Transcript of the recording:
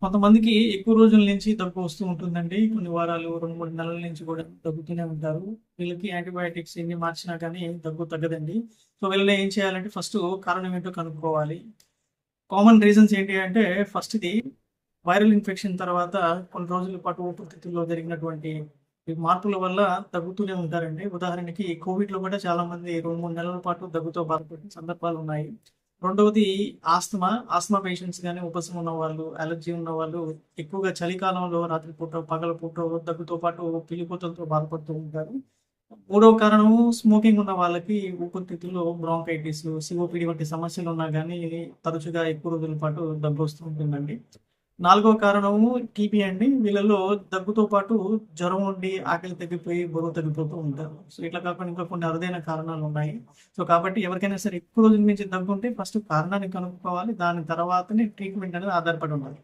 కొంతమందికి ఎక్కువ రోజుల నుంచి దగ్గు వస్తూ ఉంటుందండి. కొన్ని వారాలు, 2, 3 నెలల నుంచి కూడా దగ్గుతూనే ఉంటారు. వీళ్ళకి యాంటీబయాటిక్స్ ఎన్ని మార్చినా కానీ దగ్గు తగ్గదండి. సో, వీళ్ళని ఏం చేయాలంటే ఫస్టు కారణం ఏంటో కనుక్కోవాలి. కామన్ రీజన్స్ ఏంటి అంటే ఫస్ట్‌ది వైరల్ ఇన్ఫెక్షన్ తర్వాత కొన్ని రోజుల పాటు ఊపిరితిత్తుల్లో జరిగినటువంటి ఈ మార్పుల వల్ల దగ్గుతూనే ఉంటారండి. ఉదాహరణకి కోవిడ్‌లో కూడా చాలామంది 2, 3 నెలల పాటు దగ్గుతో బాధపడిన సందర్భాలున్నాయి. రెండవది ఆస్తమా పేషెంట్స్ గాని, ఉబ్బసం ఉన్నవాళ్ళు, అలర్జీ ఉన్నవాళ్ళు ఎక్కువగా చలికాలంలో రాత్రిపూట, పగలుపూట దగ్గుతో పాటు పిలికోతలతో బాధపడుతూ ఉంటారు. మూడవ కారణము స్మోకింగ్ ఉన్న వాళ్ళకి ఊపిరితిత్తుల్లో బ్రాంకైటిస్, సీఓపీడీ వంటి సమస్యలున్నా గానీ తరచుగా ఎక్కువ రోజుల పాటు దగ్గొస్తూ ఉంటుందండి. నాలుగో కారణము టీబీ అండి. వీళ్ళలో దగ్గుతో పాటు జ్వరం ఉండి, ఆకలి తగ్గిపోయి, బరువు తగ్గిపోతూ ఉంటారు. సో, ఇట్లా కాకుండా ఇంకా కొన్ని అరుదైన కారణాలున్నాయి. సో, కాబట్టి ఎవరికైనా సరే ఎక్కువ రోజుల నుంచి దగ్గుంటే ఫస్ట్ కారణాన్ని కనుక్కోవాలి. దాని తర్వాతనే ట్రీట్మెంట్ అనేది ఆధారపడి ఉండాలి.